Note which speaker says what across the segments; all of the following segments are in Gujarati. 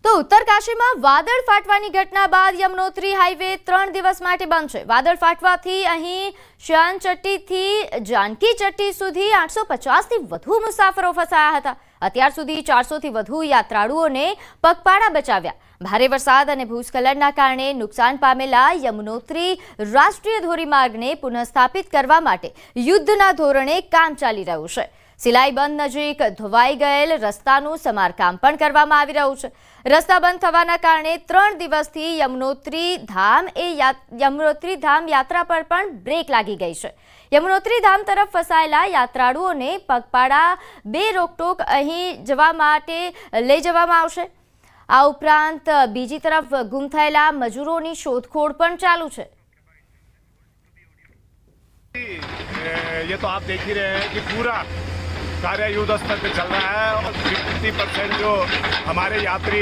Speaker 1: તો ઉત્તરકાશીમાં વાદળ ફાટવાની ઘટના બાદ યમનોત્રી હાઈવે 3 દિવસ માટે બંધ છે। વાદળ ફાટવાથી અહીં શ્યાનચટ્ટીથી જાનકી ચટ્ટી સુધી 850થી વધુ મુસાફરો ફસાયા હતા। અત્યાર સુધી 400થી વધુ યાત્રાળુઓને પગપાળા બચાવ્યા। ભારે વરસાદ અને ભૂસ્ખલનના કારણે નુકસાન પામેલા યમનોત્રી રાષ્ટ્રીય ધોરીમાર્ગને પુનઃસ્થાપિત કરવા માટે યુદ્ધના ધોરણે કામ ચાલી રહ્યું છે। સિલાઈ બંધ નજીક ધોવાઈ ગયેલ રસ્તાનું સમારકામ પણ કરવામાં આવી રહ્યું છે। રસ્તા બંધ થવાના કારણે 3 દિવસથી યમનોત્રી ધામ યાત્રા પર પણ બ્રેક લાગી ગઈ છે। યમનોત્રી ધામ તરફ ફસાયેલા યાત્રાળુઓને પગપાળા બે રોકટોક અહીં જવા માટે લઈ જવામાં આવશે। આ ઉપરાંત બીજી તરફ ગુમ થયેલા મજૂરોની શોધખોળ પણ ચાલુ છે।
Speaker 2: ये तो आप देख ही रहे हैं कि पूरा कार्य युद्ध स्तर पे चल रहा है और 50% जो हमारे यात्री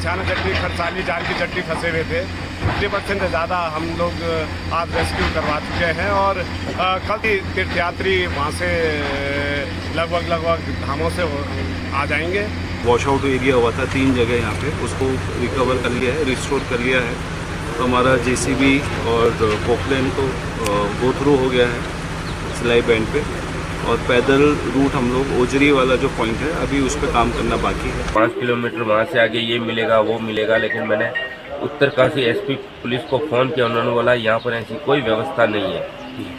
Speaker 2: श्यानचट्टी खरसाली जानकी चट्टी फंसे हुए थे 50% से ज़्यादा हम लोग आज रेस्क्यू करवा चुके हैं और कल तीर्थयात्री वहाँ से लगभग धामों से आ जाएंगे।
Speaker 3: वॉश आउट एरिया हुआ था 3 जगह यहाँ पे, उसको रिकवर कर लिया है, रिस्टोर कर लिया है। तो हमारा जेसीबी और पोकलेन को गो थ्रू हो गया है सिलाई बैंड पे, और पैदल रूट हम लोग ओजरी वाला जो पॉइंट है अभी उस पर काम करना बाकी है।
Speaker 4: 5 किलोमीटर वहाँ से आगे ये मिलेगा वो मिलेगा, लेकिन मैंने उत्तरकाशी एसपी पुलिस को फ़ोन किया, उन्होंने बोला यहाँ पर ऐसी कोई व्यवस्था नहीं है,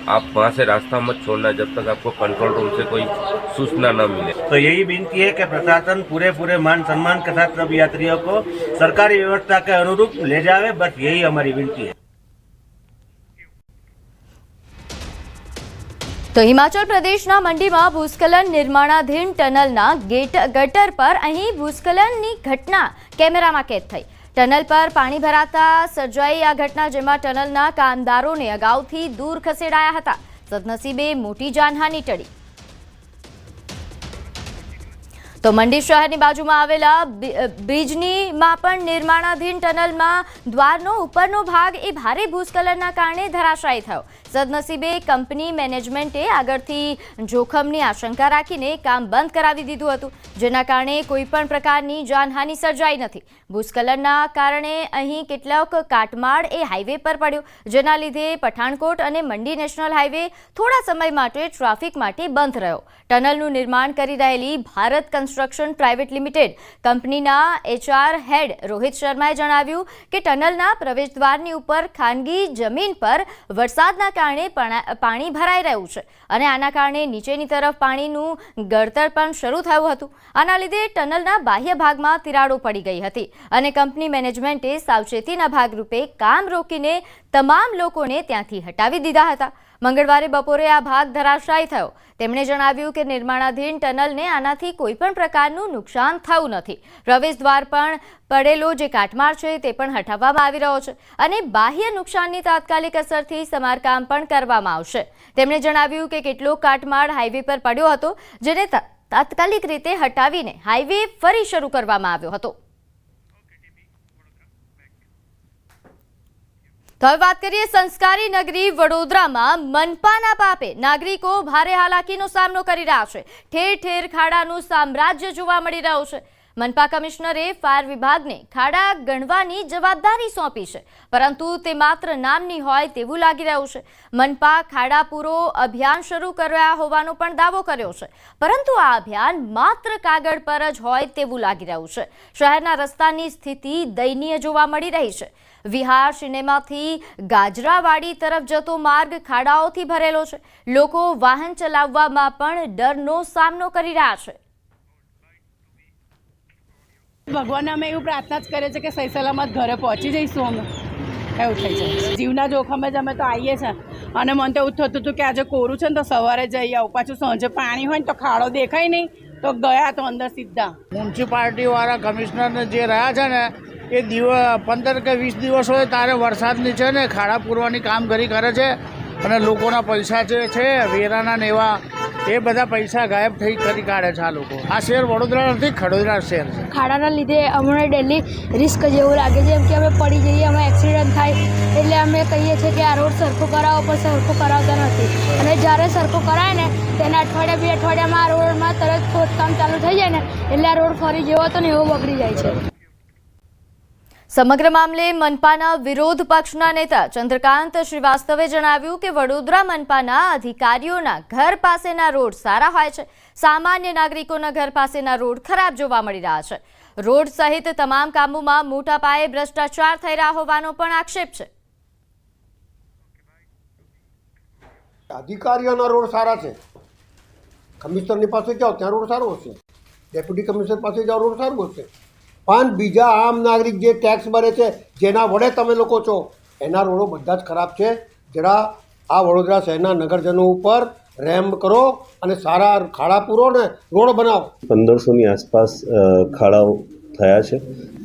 Speaker 4: आप वहाँ से रास्ता मत छोड़ना जब तक आपको कंट्रोल रूम से कोई सूचना न मिले।
Speaker 5: तो यही विनती है कि प्रशासन पूरे मान सम्मान के साथ सब यात्रियों को सरकारी व्यवस्था के अनुरूप ले जावे, बस यही हमारी विनती है।
Speaker 1: तो हिमाचल प्रदेशना मंडीमां भूस्खलन निर्माणाधीन टनलना गटर पर અહીં ભૂસ્ખલનની ઘટના કેમેરામાં કેદ થઈ। ટનલ પર પાણી ભરાતા સર્જાઈ આ ઘટના, જેમાં ટનલના કામદારોને અગાઉથી દૂર ખસેડાયા હતા। સદનસીબે મોટી જાનહાનિ ટળી। તો મંડી શહેરની બાજુમાં આવેલા બ્રિજનીમાં પણ નિર્માણાધીન ટનલમાં દ્વારનો ઉપરનો ભાગ એ ભારે ભૂસ્ખલનના કારણે ધરાશાયી થયો। સદનસીબે કંપની મેનેજમેન્ટે આગળથી જોખમની આશંકા રાખીને કામ બંધ કરાવી દીધું હતું, જેના કારણે કોઈપણ પ્રકારની જાનહાનિ સર્જાઈ નથી। ભૂસ્ખલનના કારણે અહીં કેટલોક કાટમાળ એ હાઈવે પર પડ્યો, જેના લીધે પઠાણકોટ અને મંડી નેશનલ હાઈવે થોડા સમય માટે ટ્રાફિક માટે બંધ રહ્યો। ટનલનું નિર્માણ કરી રહેલી ભારત કન્સ્ટ્રક્શન પ્રાઇવેટ લિમિટેડ કંપનીના HR હેડ રોહિત શર્માએ જણાવ્યું કે ટનલના પ્રવેશદ્વારની ઉપર ખાનગી જમીન પર વરસાદના કારણે પાણી ભરાઈ રહ્યું છે અને આના કારણે નીચેની તરફ પાણીનું ગળતર પણ શરૂ થયું હતું। આના લીધે ટનલના બાહ્ય ભાગમાં તિરાડો પડી ગઈ હતી અને કંપની મેનેજમેન્ટે સાવચેતીના ભાગરૂપે કામ રોકીને તમામ લોકોને ત્યાંથી હટાવી દીધા હતા। મંગળવારે બપોરે આ ભાગ ધરાશાયી થયો। તેમણે જણાવ્યું કે નિર્માણાધીન ટનલને આનાથી કોઈપણ પ્રકારનું નુકસાન થયું નથી। પ્રવેશદ્વાર પર પડેલો જે કાટમાળ છે તે પણ હટાવવામાં આવી રહ્યો છે અને બાહ્ય નુકસાનની તાત્કાલિક અસરથી સમારકામ પણ કરવામાં આવશે। તેમણે જણાવ્યું કે કેટલોક કાટમાળ હાઈવે પર પડ્યો હતો, જેને તાત્કાલિક રીતે હટાવીને હાઈવે ફરી શરૂ કરવામાં આવ્યો હતો। તો હવે વાત કરીએ સંસ્કારી નગરી વડોદરામાં મનપાના પાપે નાગરિકો ભારે હાલાકીનો સામનો કરી રહ્યા છે। ઠેર ઠેર ખાડાનું સામ્રાજ્ય જોવા મળી રહ્યું છે। મનપા કમિશનરે ફાયર વિભાગને ખાડા ગણવાની જવાબદારી સોંપી છે, પરંતુ તે માત્ર નામની હોય તેવું લાગી રહ્યું છે। મનપા ખાડા પૂરો અભિયાન શરૂ કર્યા હોવાનો પણ દાવો કર્યો છે, પરંતુ આ અભિયાન માત્ર કાગળ પર જ હોય તેવું લાગી રહ્યું છે। શહેરના રસ્તાની સ્થિતિ દયનીય જોવા મળી રહી છે। વિહાર સિનેમાથી ગાજરાવાડી તરફ જતો માર્ગ ખાડાઓથી ભરેલો છે। લોકો વાહન ચલાવવામાં પણ ડરનો સામનો કરી રહ્યા છે।
Speaker 6: ભગવાનને અમે એવું પ્રાર્થના જ કરીએ છીએ કે સહી સલામત ઘરે પહોંચી જઈશું। અમે એવું થઈ જાય જીવના જોખમે જ અમે તો આવીએ છીએ અને મને તો એવું થતું હતું કે આજે કોરું છે ને તો સવારે જઈ આવું, પાછું સાંજે પાણી હોય ને તો ખાડો દેખાય નહીં તો ગયા તો અંદર સીધા।
Speaker 7: મ્યુનિસિપાલિટીવાળા કમિશનરને જે રહ્યા છે ને એ 15 કે 20 દિવસ હોય ત્યારે વરસાદની છે ને ખાડા પૂરવાની કામગીરી કરે છે અને લોકોના પૈસા જે છે વેરાના ને એવા એ બધા પૈસા ગાયબ કરી કાઢે છે આ લોકો. આ શહેર વડોદરા નથી, ખડોદરા શહેર છે.
Speaker 8: ખાડાના લીધે અમને ડેલી રિસ્ક જેવું લાગે છે, એમ કે અમે પડી જઈએ, અમે એક્સિડન્ટ થાય, એટલે અમે કહીએ છીએ કે આ રોડ સરખો કરાવો, પણ સરખો કરાવતા નથી. અને જ્યારે સરખો કરાય ને તેના અઠવાડિયા 2 અઠવાડિયામાં આ રોડમાં તરત ખોદકામ ચાલુ થઈ જાય ને એટલે આ રોડ ફરી જેવો હતો ને એવો બગડી જાય છે.
Speaker 1: સમગ્ર મામલે મનપાના વિરોધ પક્ષના નેતા ચંદ્રકાંત શ્રીવાસ્તવે જણાવ્યું કે વડોદરા મનપાના અધિકારીઓના ઘર પાસેના રોડ સારા હોય છે, સામાન્ય નાગરિકોના ઘર પાસેના રોડ ખરાબ જોવા મળી રહ્યા છે. રોડ સહિત તમામ કામોમાં મોટા પાયે ભ્રષ્ટાચાર થઈ રહ્યા હોવાનો પણ આક્ષેપ છે.
Speaker 9: અધિકારીઓના રોડ સારા છે, કમિશનરની પાસે જાઓ ત્યાં રોડ સારો હશે, ડેપ્યુટી કમિશનર પાસે જાઓ રોડ સારું હશે, પણ બીજા આમ નાગરિક જે ટેક્સ ભરે છે, જેના વડે તમે લોકો છો, એના રોડો બધા જ ખરાબ છે. જરા આ વડોદરા શહેરના નગરજનો ઉપર રહેમ કરો અને સારા ખાડા પૂરો ને રોડ બનાવો. 1500ની આસપાસ ખાડાઓ થયા છે,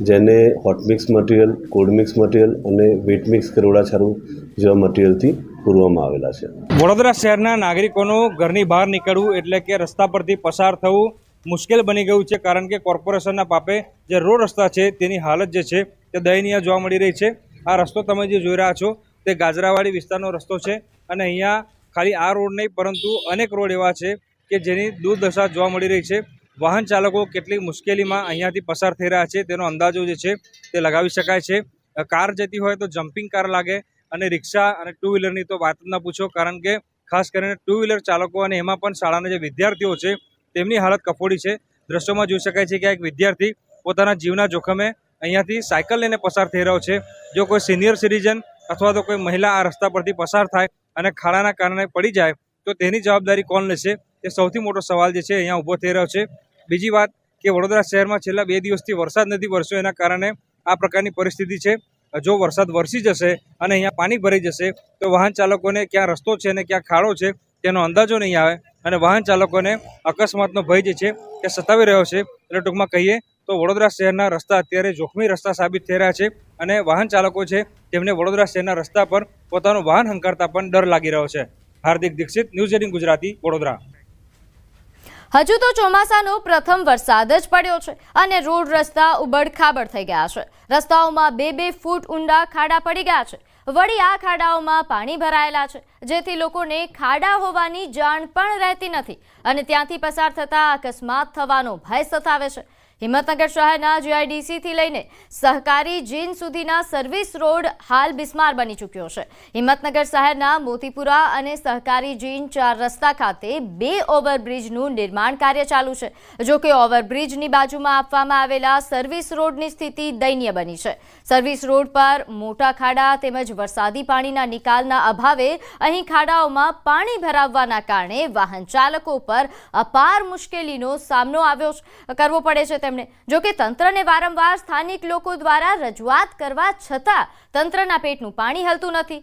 Speaker 9: જેને hot mix material, cold mix material અને વેટ મિક્સ કરોડા છારું જેવા મટીરિયલથી પૂરવામાં આવેલા છે.
Speaker 10: વડોદરા શહેરના નાગરિકોનું ઘરની બહાર નીકળવું એટલે કે રસ્તા પરથી પસાર થવું મુશ્કેલ બની ગયું છે, કારણ કે કોર્પોરેશનના પાપે જે રોડ રસ્તા છે તેની હાલત જે છે તે દયનીય જોવા મળી રહી છે. આ રસ્તો તમે જે જોઈ રહ્યા છો તે ગાજરાવાડી વિસ્તારનો રસ્તો છે, અને અહીંયા ખાલી આ રોડ નહીં પરંતુ અનેક રોડ એવા છે કે જેની દુર્દશા જોવા મળી રહી છે. વાહન ચાલકો કેટલી મુશ્કેલીમાં અહીંયાથી પસાર થઈ રહ્યા છે તેનો અંદાજો જે છે તે લગાવી શકાય છે. કાર જતી હોય તો જમ્પિંગ કાર લાગે, અને રિક્ષા અને 2 વ્હીલરની તો વાત જ ના પૂછો, કારણ કે ખાસ કરીને 2 વ્હીલર ચાલકો અને એમાં પણ શાળાના જે વિદ્યાર્થીઓ છે તેમની હાલત કફોડી છે. દ્રશ્યોમાં જોઈ શકાય છે કે એક વિદ્યાર્થી પોતાના જીવના જોખમે અહીંયાથી સાયકલ લઈને પસાર થઈ રહ્યો છે. જો કોઈ સિનિયર સિટીઝન અથવા તો કોઈ મહિલા આ રસ્તા પરથી પસાર થાય અને ખાડાના કારણે પડી જાય તો તેની જવાબદારી કોણ લેશે, તે સૌથી મોટો સવાલ જે છે અહીંયા ઊભો થઈ રહ્યો છે. બીજી વાત કે વડોદરા શહેરમાં છેલ્લા 2 દિવસથી વરસાદ નથી વરસ્યો, એના કારણે આ પ્રકારની પરિસ્થિતિ છે. જો વરસાદ વરસી જશે અને અહીંયા પાણી ભરાઈ જશે તો વાહન ચાલકોને ક્યાં રસ્તો છે અને ક્યાં ખાડો છે તેનો અંદાજો નહીં આવે, અને વાહન ચાલકોને અકસ્માતનો ભય જે છે તે સતાવી રહ્યો છે. એટલે ટૂંકમાં કહીએ તો વડોદરા શહેરના રસ્તા અત્યારે જોખમી રસ્તા સાબિત થઈ રહ્યા છે, અને વાહન ચાલકો છે તેમને વડોદરા શહેરના રસ્તા પર પોતાનું વાહન હંકારતા પણ ડર લાગી રહ્યો છે. હાર્દિક દીક્ષિત, ન્યૂઝ 18 ગુજરાતી, વડોદરા.
Speaker 1: હજુ તો ચોમાસાનો પ્રથમ વરસાદ જ પડ્યો છે અને રોડ રસ્તા ઉબડ-ખાબડ થઈ ગયા છે. રસ્તાઓમાં 2-2 ફૂટ ઊંડા ખાડા પડી ગયા છે. વળી આ ખાડાઓમાં પાણી ભરાયેલા છે, જેથી લોકોને ખાડા હોવાની જાણ પણ રહેતી નથી અને ત્યાંથી પસાર થતા અકસ્માત થવાનો ભય સતાવે છે. હિંમતનગર શહેરના GIDC થી લઈને સહકારી જીન સુધીના સર્વિસ રોડ હાલ બિસ્માર બની ચૂક્યો છે. હિંમતનગર શહેરના મોતીપુરા અને સહકારી જીન 4 રસ્તા ખાતે 2 ઓવરબ્રિજનું નિર્માણ કાર્ય ચાલુ છે. જો કે ઓવરબ્રિજની બાજુમાં આપવામાં આવેલા સર્વિસ રોડની સ્થિતિ દયનીય બની છે. સર્વિસ રોડ પર મોટા ખાડા તેમજ વરસાદી પાણીના નિકાલના અભાવે અહીં ખાડાઓમાં પાણી ભરાવવાના કારણે વાહન ચાલકો પર અપાર મુશ્કેલીનો સામનો કરવો પડે છે. જો કે તંત્રને વારંવાર સ્થાનિક લોકો દ્વારા રજૂઆત કરવા છતાં તંત્રના પેટનું પાણી હલતું નથી.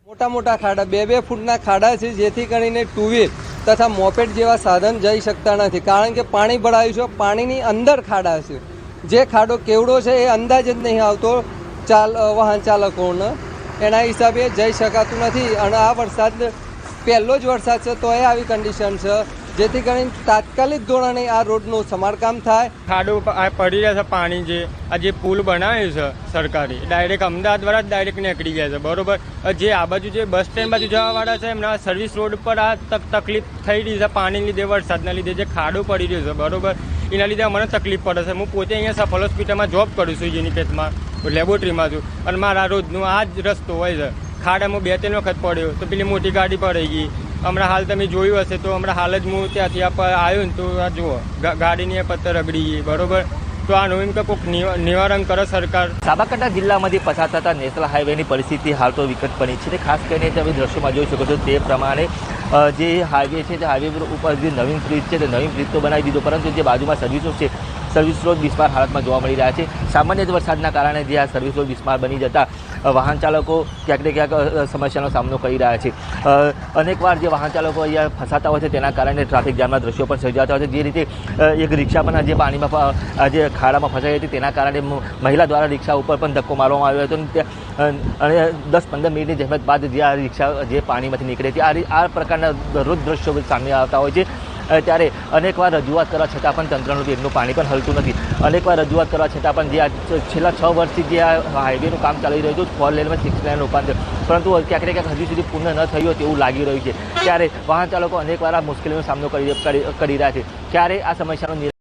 Speaker 11: મોટા મોટા ખાડા 2-2 ફૂટના ખાડા છે, જેથી કરીને 2 વ્હીલ તથા મોપેડ જેવા સાધન જઈ શકતા નથી, કારણ કે પાણી ભરાયું છે. પાણીની અંદર ખાડા છે, જે ખાડો કેવડો છે એ અંદાજ જ નહીં આવતો વાહન ચાલકોને, એના હિસાબે જઈ શકાતું નથી. અને આ વરસાદ પહેલો જ વરસાદ છે તો એ આવી કન્ડિશન છે, જેથી કરીને તાત્કાલિક ધોરણે આ રોડનું સમારકામ થાય.
Speaker 12: ખાડો પડી રહ્યા છે પાણી, આ જે પુલ બનાવ્યો છે સરકારી, ડાયરેક્ટ અમદાવાદ વાળા જ ડાયરેક્ટ નીકળી ગયા છે, બરોબર. જે આ બાજુ જે બસ સ્ટેન્ડ બાજુ જવાવાળા છે એમના સર્વિસ રોડ પર આ તકલીફ થઈ રહી છે પાણીના લીધે, વરસાદના લીધે જે ખાડો પડી રહ્યો છે, બરોબર. એના લીધે મને તકલીફ પડે છે. હું પોતે અહીંયા સફલ હોસ્પિટલમાં જોબ કરું છું, યુનિકેટમાં લેબોરેટરીમાં છું, અને મારા રોજનું આ જ રસ્તો હોય છે. ખાડામાં 2-3 વખત પડ્યો તો પેલી મોટી ગાડી પડી ગઈ. હમણાં હાલ તમે જોયું હશે તો હમણાં હાલ જ હું ત્યાંથી આવ્યો ને તો આ જુઓ ગાડીની પત્તર રગડી ગઈ, બરોબર. તો આનું એમ કે કોઈક નિવારણ કરે સરકાર.
Speaker 13: સાબરકાંઠા જિલ્લામાંથી પસાર થતા નેશનલ હાઈવેની પરિસ્થિતિ હાલ તો વિકટ બની છે. ખાસ કરીને તમે દ્રશ્યોમાં જોઈ શકો છો તે પ્રમાણે જે હાઈવે છે તે હાઈવે ઉપર જે નવીન બ્રિજ છે તે નવીન બ્રિજ તો બનાવી દીધો, પરંતુ જે બાજુમાં સર્વિસો છે સર્વિસ રોડ બિસ્માર હાલતમાં જોવા મળી રહ્યા છે. સામાન્ય જ વરસાદના કારણે જે આ સર્વિસ રોડ બિસ્માર બની જતા વાહન ચાલકો ક્યાંક ને ક્યાંક સમસ્યાનો સામનો કરી રહ્યા છે. અનેકવાર જે વાહન ચાલકો અહીંયા ફસાતા હોય છે તેના કારણે ટ્રાફિક જામના દ્રશ્યો પણ સર્જાતા હોય છે. જે રીતે એક રિક્ષા પણ આજે પાણીમાં આજે ખાડામાં ફસાઈ હતી તેના કારણે મહિલા દ્વારા રિક્ષા ઉપર પણ ધક્કો મારવામાં આવ્યો હતો અને 10-15 મિનિટની જહેમત બાદ જે આ રિક્ષા જે પાણીમાંથી નીકળી હતી આ પ્રકારના દરરોજ દ્રશ્યો સામે આવતા હોય છે. ત્યારે અનેકવાર રજૂઆત કરવા છતાં પણ તંત્રનું બેગનું પાણી પણ હલતું નથી. અનેકવાર રજૂઆત કરવા છતાં પણ જે આ છેલ્લા 6 વર્ષથી જે આ હાઈવેનું કામ ચાલી રહ્યું હતું 4 લેનમાં 6 લેન રૂપાંતર, પરંતુ ક્યાંક ને ક્યાંક હજી સુધી પૂર્ણ ન થયું તેવું લાગી રહ્યું છે. ત્યારે વાહન ચાલકો અનેકવાર આ મુશ્કેલીનો સામનો કરી રહ્યા છે. ત્યારે આ સમસ્યાનો